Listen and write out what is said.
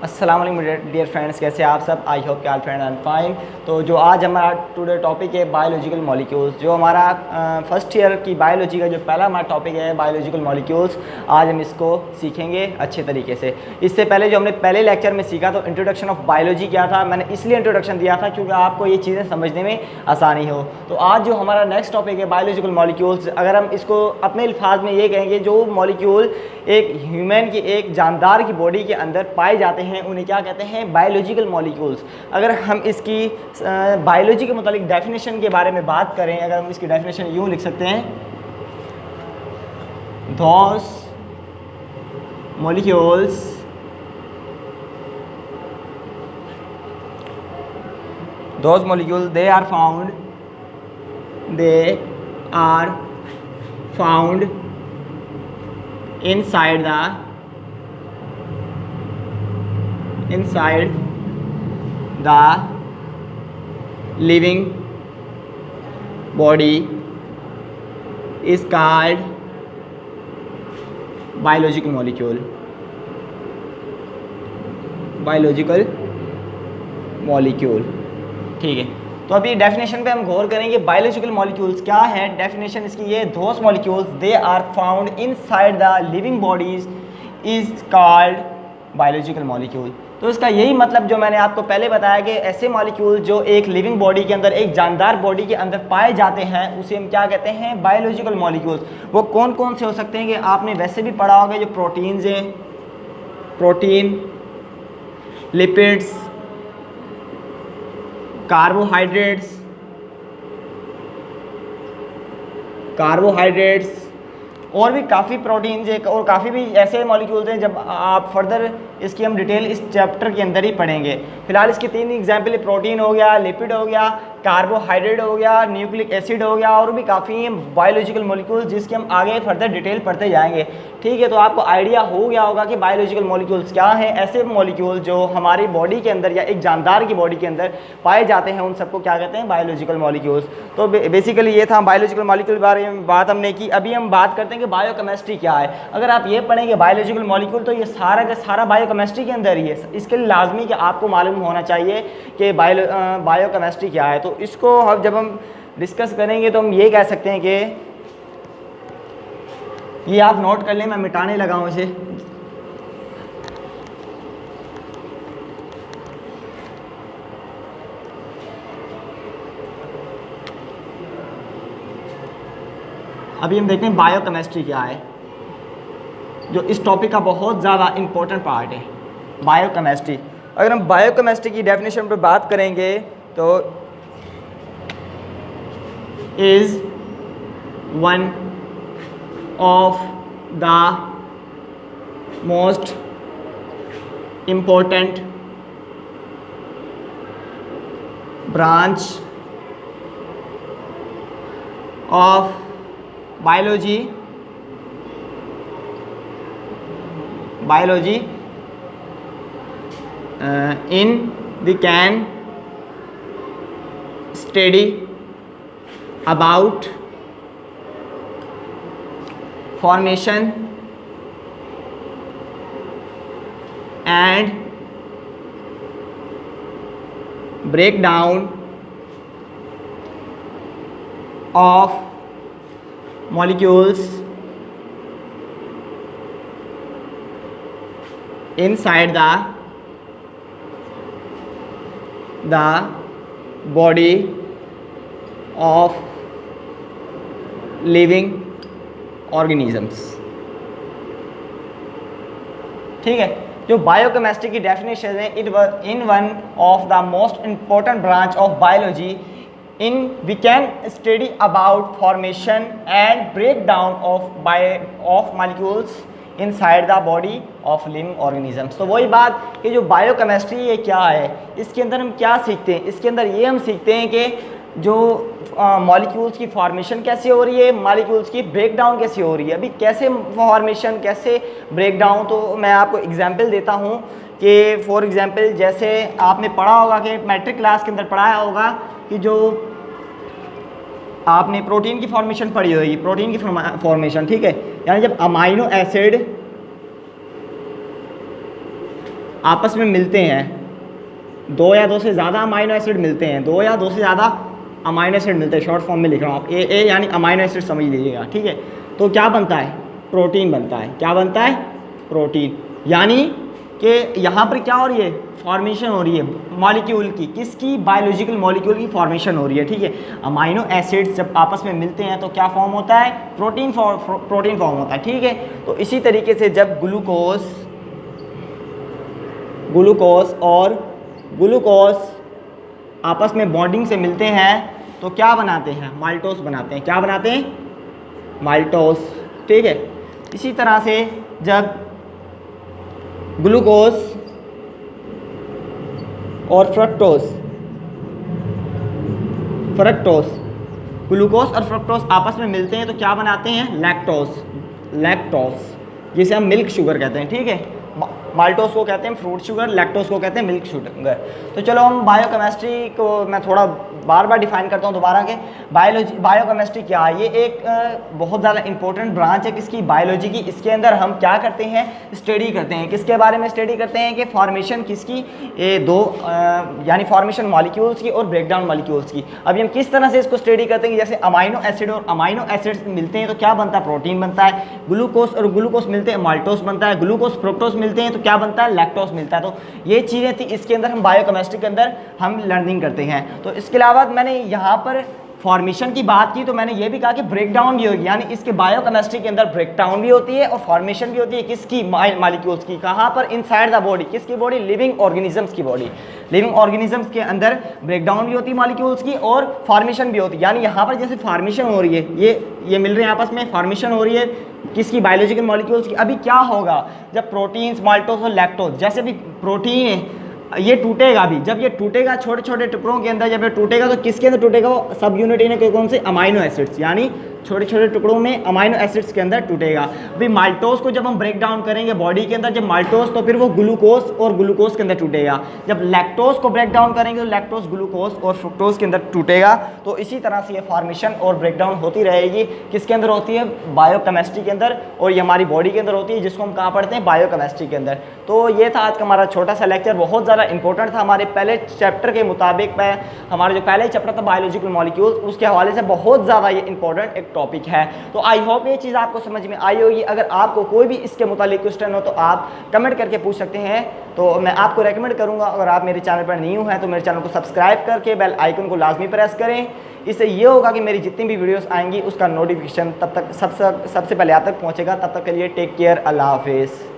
अस्सलाम वालेकुम dear friends, कैसे आप सब। आई होप कि ऑल फ्रेंड एंड फाइन। तो जो आज हमारा टुडे टॉपिक है बायोलॉजिकल मॉलिक्यूल्स, जो हमारा फर्स्ट ईयर की बायोलॉजी का जो पहला हमारा टॉपिक है बायोलॉजिकल मॉलिक्यूल्स, आज हम इसको सीखेंगे अच्छे तरीके से। इससे पहले जो हमने पहले लेक्चर में सीखा तो इंट्रोडक्शन ऑफ बायोलॉजी क्या था, मैंने इसलिए इंट्रोडक्शन दिया था क्योंकि आपको ये चीज़ें समझने में आसानी हो। तो आज जो हमारा नेक्स्ट टॉपिक है बायोलॉजिकल मॉलिक्यूल्स, अगर हम इसको अपने अल्फाज में ये कहेंगे, जो मॉलिक्यूल एक ह्यूमन की, एक जानदार की बॉडी के अंदर पाए जाते हैं उन्हें क्या कहते हैं, बायोलॉजिकल मॉलिक्यूल्स। अगर हम इसकी बायोलॉजी के मुतालिक डेफिनेशन के बारे में बात करें, अगर हम इसकी डेफिनेशन यूँ लिख सकते हैं, those molecules they are found inside the living body is called biological molecule. ठीक है, तो अभी डेफिनेशन पे हम गौर करेंगे। बायोलॉजिकल मॉलिक्यूल्स क्या है, डेफिनेशन इसकी ये, those molecules they are found inside the living bodies is called biological molecule. तो इसका यही मतलब जो मैंने आपको पहले बताया कि ऐसे मॉलिक्यूल जो एक लिविंग बॉडी के अंदर, एक जानदार बॉडी के अंदर पाए जाते हैं, उसे हम क्या कहते हैं, बायोलॉजिकल मॉलिक्यूल्स। वो कौन कौन से हो सकते हैं कि आपने वैसे भी पढ़ा होगा, जो प्रोटीन्स हैं, प्रोटीन, लिपिड्स, कार्बोहाइड्रेट्स और भी काफ़ी प्रोटीन्स है और काफ़ी भी ऐसे मॉलिक्यूल्स हैं। जब आप फर्दर इसकी हम डिटेल इस चैप्टर के अंदर ही पढ़ेंगे। फिलहाल इसके 3 एग्जाम्पल, प्रोटीन हो गया, लिपिड हो गया, कार्बोहाइड्रेट हो गया, न्यूक्लिक एसिड हो गया, और भी काफ़ी बायोलॉजिकल मॉलिक्यूल्स जिसके हम आगे फर्दर डिटेल पढ़ते जाएंगे। ठीक है, तो आपको आइडिया हो गया होगा कि बायोलॉजिकल मॉलिक्यूल्स क्या हैं। ऐसे मॉलिक्यूल जो हमारी बॉडी के अंदर या एक जानदार की बॉडी के अंदर पाए जाते हैं, उन सबको क्या कहते हैं, बायोलॉजिकल मॉलिक्यूल्स। तो बेसिकली ये था बायोलॉजिकल मॉलिक्यूल के बारे में बात हमने की। अभी हम बात करते हैं कि बायोकेमिस्ट्री क्या है। अगर आप ये पढ़ेंगे बायोलॉजिकल मॉलिक्यूल, तो ये सारा का सारा बायोकेमिस्ट्री के अंदर ही है। इसके लिए लाजमी कि आपको मालूम होना चाहिए कि बायोकेमिस्ट्री क्या है। तो इसको जब हम डिस्कस करेंगे तो हम ये कह सकते हैं कि ये आप नोट कर लें, मैं मिटाने लगा हूँ इसे। अभी हम देखते हैं बायोकेमिस्ट्री क्या है, जो इस टॉपिक का बहुत ज़्यादा इम्पोर्टेंट पार्ट है, बायोकेमिस्ट्री। अगर हम बायोकेमिस्ट्री की डेफिनेशन पर बात करेंगे तो is one of the most important branch of biology in the can study about formation and breakdown of molecules inside the body of living organisms. ठीक है, जो बायोकेमिस्ट्री की डेफिनेशन है, in one of the most important branch of biology in we can study about formation and break down of molecules inside the body of living organisms. तो वही बात कि जो बायोकेमिस्ट्री ये क्या है, इसके अंदर हम क्या सीखते हैं। इसके अंदर ये हम सीखते हैं कि जो मॉलिक्यूल्स की फॉर्मेशन कैसे हो रही है, मॉलिक्यूल्स की ब्रेक डाउन कैसे हो रही है। अभी कैसे फॉर्मेशन, कैसे ब्रेक डाउन, तो मैं आपको एग्जांपल देता हूँ कि फॉर एग्जांपल जैसे आपने पढ़ा होगा कि मैट्रिक क्लास के अंदर पढ़ाया होगा कि जो आपने प्रोटीन की फॉर्मेशन पढ़ी होगी, प्रोटीन की फॉर्मेशन, ठीक है, यानी जब अमाइनो एसिड आपस में मिलते हैं, 2 या 2 से ज़्यादा अमाइनो एसिड मिलते हैं, 2 या 2 से ज़्यादा अमाइनो एसिड मिलते हैं, शॉर्ट फॉर्म में लिख रहा हूँ आप, ए यानी अमाइनो एसिड समझ लीजिएगा, ठीक है। तो क्या बनता है, प्रोटीन बनता है। क्या बनता है, प्रोटीन। यानी कि यहाँ पर क्या हो रही है, फॉर्मेशन हो रही है मॉलिक्यूल की, किसकी, बायोलॉजिकल मॉलिक्यूल की फॉर्मेशन हो रही है, ठीक है। अमाइनो एसिड्स जब आपस में मिलते हैं तो क्या फॉर्म होता है, प्रोटीन फॉर्म होता है, ठीक है। तो इसी तरीके से जब ग्लूकोज और ग्लूकोज आपस में बॉन्डिंग से मिलते हैं तो क्या बनाते हैं, माल्टोस बनाते हैं। क्या बनाते हैं, माल्टोस, ठीक है। इसी तरह से जब ग्लूकोज और फ्रक्टोज ग्लूकोज और फ्रक्टोज आपस में मिलते हैं तो क्या बनाते हैं, लैक्टोस, जिसे हम मिल्क शुगर कहते हैं, ठीक है। माल्टोस को कहते हैं फ्रूट शुगर, लैक्टोस को कहते हैं मिल्क शुगर। तो चलो हम बायोकेमिस्ट्री को मैं थोड़ा बार बार डिफाइन करता हूँ दोबारा के, बायोकेमिस्ट्री क्या है। ये एक बहुत ज़्यादा इंपॉर्टेंट ब्रांच है किसकी, बायोलॉजी की। इसके अंदर हम क्या करते हैं, स्टडी करते हैं। किसके बारे में स्टडी करते हैं कि फॉर्मेशन किसकी, ये दो यानी फॉर्मेशन मॉलिक्यूल्स की और ब्रेकडाउन मॉलिक्यूल्स की। अभी हम किस तरह से इसको स्टडी करते हैं कि जैसे अमाइनो एसिड और अमाइनो एसिड्स मिलते हैं तो क्या बनता है, प्रोटीन बनता है। ग्लूकोज और ग्लूकोज मिलते हैं, माल्टोस बनता है। ग्लूकोज फ्रुक्टोज मिलते हैं तो क्या बनता है, लैक्टोस मिलता है। तो ये चीज़ें थी इसके अंदर, हम बायोकेमिस्ट्री के अंदर हम लर्निंग करते हैं। तो इसके अलावा मैंने यहाँ पर फॉर्मेशन की बात की तो मैंने ये भी कहा कि ब्रेकडाउन भी होगी, यानी इसके बायोकेमिस्ट्री के अंदर ब्रेकडाउन भी होती है और फॉर्मेशन भी होती है। किसकी, मॉलिक्यूल्स की। कहाँ पर, इनसाइड द बॉडी। किसकी बॉडी, लिविंग ऑर्गेनिजम्स की बॉडी। लिविंग ऑर्गेनिजम्स के अंदर ब्रेकडाउन भी होती है मॉलिक्यूल्स की और फॉर्मेशन भी होती है। यानी यहाँ पर जैसे फॉर्मेशन हो रही है, ये मिल रहे हैं आपस में, फॉर्मेशन हो रही है किसकी, बायोलॉजिकल मॉलिक्यूल्स की। अभी क्या होगा जब प्रोटीन्स, माल्टोस और लैक्टोज, जैसे भी प्रोटीन है ये टूटेगा भी, जब ये टूटेगा छोटे छोटे टुकड़ों के अंदर, जब ये टूटेगा तो किसके अंदर टूटेगा, वो सब यूनिट इन्हें कौन से, अमाइनो एसिड्स, यानी छोटे छोटे टुकड़ों में अमाइनो एसिड्स के अंदर टूटेगा। अभी माल्टोस को जब हम ब्रेक डाउन करेंगे बॉडी के अंदर, जब माल्टोस, तो फिर वो ग्लूकोज और ग्लूकोज के अंदर टूटेगा। जब लैक्टोज को ब्रेक डाउन करेंगे तो लैक्टोज, ग्लूकोज और फ्रुक्टोज के अंदर टूटेगा। तो इसी तरह से ये फॉर्मेशन और ब्रेक डाउन होती रहेगी। किसके अंदर होती है, बायोकेमिस्ट्री के अंदर, और ये हमारी बॉडी के अंदर होती है, जिसको हम कहाँ पढ़ते हैं, बायोकेमिस्ट्री के अंदर। तो ये था आज का हमारा छोटा सा लेक्चर, बहुत ज़्यादा इंपॉर्टेंट था। हमारे पहले चैप्टर के मुताबिक, हमारा जो पहले चैप्टर था बायोलॉजिकल मॉलिक्यूल्स, उसके हवाले से बहुत ज़्यादा ये इंपॉर्टेंट एक टॉपिक है। तो आई होप ये चीज़ आपको समझ में आई होगी। अगर आपको कोई भी इसके मुतालिक क्वेश्चन हो तो आप कमेंट करके पूछ सकते हैं। तो मैं आपको रेकमेंड करूंगा, अगर आप मेरे चैनल पर न्यू हैं तो मेरे चैनल को सब्सक्राइब करके बेल आइकन को लाजमी प्रेस करें। इससे ये होगा कि मेरी जितनी भी वीडियोस आएंगी उसका नोटिफिकेशन तब तक सबसे पहले आप तक पहुंचेगा। तब तक के लिए टेक केयर, अल्लाह हाफिज़।